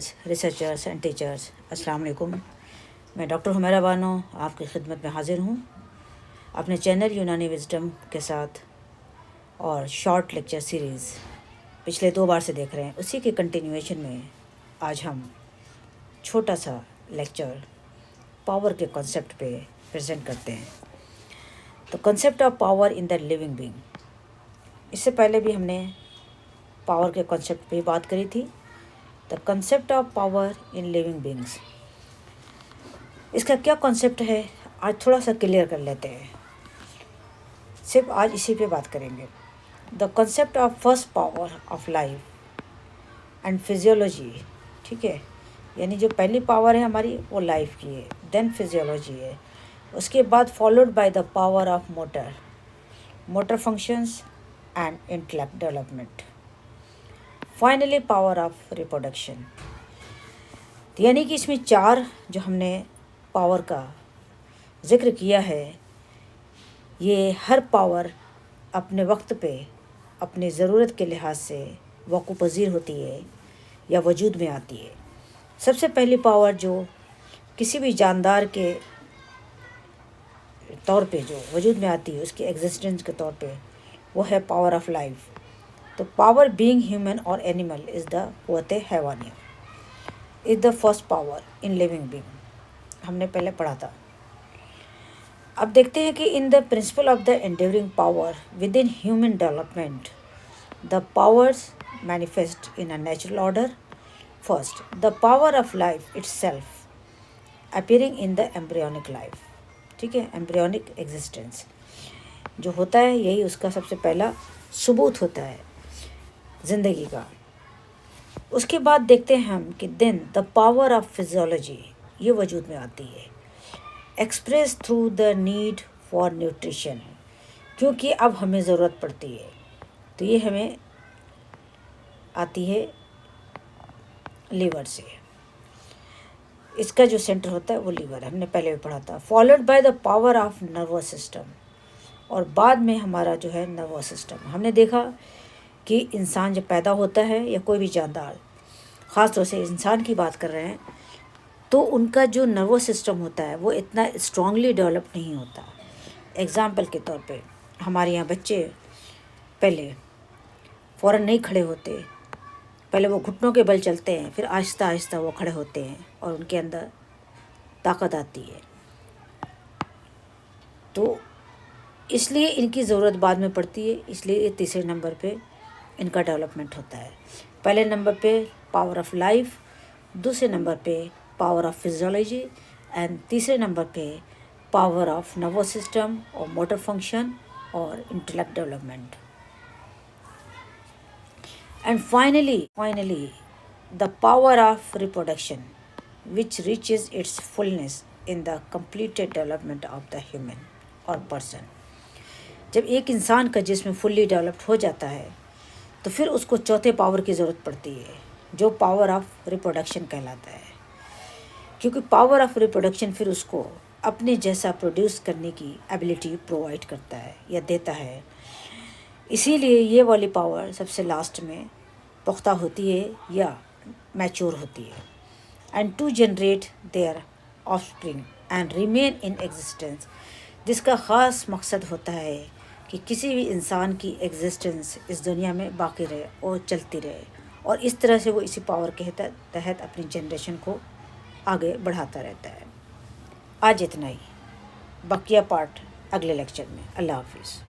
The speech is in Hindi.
स्टूडेंट्स, रिसर्चर्स एंड टीचर्स, अस्सलाम वालेकुम। मैं डॉक्टर हुमैरा बानो आपकी खिदमत में हाज़िर हूँ अपने चैनल यूनानी विज़डम के साथ और शॉर्ट लेक्चर सीरीज़ पिछले 2 बार से देख रहे हैं। उसी के कंटिन्यूएशन में आज हम छोटा सा लेक्चर पावर के कॉन्सेप्ट पे प्रेजेंट करते हैं। तो concept of power in the living being, इससे पहले भी हमने पावर के कॉन्सेप्ट पे बात करी थी। The concept of power in living beings, इसका क्या कॉन्सेप्ट है आज थोड़ा सा क्लियर कर लेते हैं। सिर्फ आज इसी पे बात करेंगे। The concept of first power of life and physiology, ठीक है, यानी जो पहली पावर है हमारी वो लाइफ की है, देन फिजियोलॉजी है, उसके बाद followed by the power of motor functions and intellect development, finally power of reproduction. यानी कि इसमें 4 जो हमने पावर का जिक्र किया है, ये हर पावर अपने वक्त पे अपने ज़रूरत के लिहाज से वक़्फ़ पज़ीर होती है या वजूद में आती है। सबसे पहली पावर जो किसी भी जानदार के तौर पे जो वजूद में आती है, उसके एग्जिस्टेंस के तौर पे, वो है पावर ऑफ लाइफ। तो पावर बीइंग ह्यूमन और एनिमल इज़ द क़ुव्वत हैवानिया, is the first power in living being, हमने पहले पढ़ा था। अब देखते हैं कि in the principle of the endeavouring power within human development, the powers manifest in a natural order. First, the power of life itself appearing in the embryonic life, ठीक है, एम्ब्रियोनिक एग्जिस्टेंस जो होता है, यही उसका सबसे पहला सबूत होता है ज़िंदगी का। उसके बाद देखते हैं हम कि then the power of physiology, ये वजूद में आती है, express through the need for nutrition, क्योंकि अब हमें ज़रूरत पड़ती है, तो ये हमें आती है लीवर से। इसका जो सेंटर होता है वो लीवर है, हमने पहले भी पढ़ा था। Followed by the power of nervous system, और बाद में हमारा जो है नर्वस सिस्टम। हमने देखा कि इंसान जब पैदा होता है या कोई भी जानदार, ख़ास तौर से इंसान की बात कर रहे हैं, तो उनका जो नर्वस सिस्टम होता है वो इतना स्ट्रांगली डेवलप नहीं होता। एग्ज़ाम्पल के तौर पे हमारे यहाँ बच्चे पहले फ़ौरन नहीं खड़े होते, पहले वो घुटनों के बल चलते हैं, फिर आहिस्ता आहिस्ता वो खड़े होते हैं और उनके अंदर ताकत आती है। तो इसलिए इनकी ज़रूरत बाद में पड़ती है, इसलिए ये तीसरे नंबर पे इनका डेवलपमेंट होता है। पहले नंबर पे पावर ऑफ लाइफ, दूसरे नंबर पे पावर ऑफ फिजियोलॉजी एंड तीसरे नंबर पे पावर ऑफ नर्वस सिस्टम और मोटर फंक्शन और intellect development. And finally the power of reproduction which reaches its fullness in the completed development of the human और पर्सन। जब एक इंसान का जिस्म फुल्ली डेवलप्ड हो जाता है तो फिर उसको चौथे पावर की ज़रूरत पड़ती है, जो पावर ऑफ रिप्रोडक्शन कहलाता है, क्योंकि पावर ऑफ रिप्रोडक्शन फिर उसको अपने जैसा प्रोड्यूस करने की एबिलिटी प्रोवाइड करता है या देता है। इसीलिए ये वाली पावर सबसे लास्ट में पुख्ता होती है या मैच्योर होती है, and to generate their offspring and remain in existence, जिसका ख़ास मकसद होता है कि किसी भी इंसान की एग्जिस्टेंस इस दुनिया में बाकी रहे और चलती रहे, और इस तरह से वो इसी पावर के तहत अपनी जनरेशन को आगे बढ़ाता रहता है। आज इतना ही, बकिया पार्ट अगले लेक्चर में। अल्लाह हाफिज़।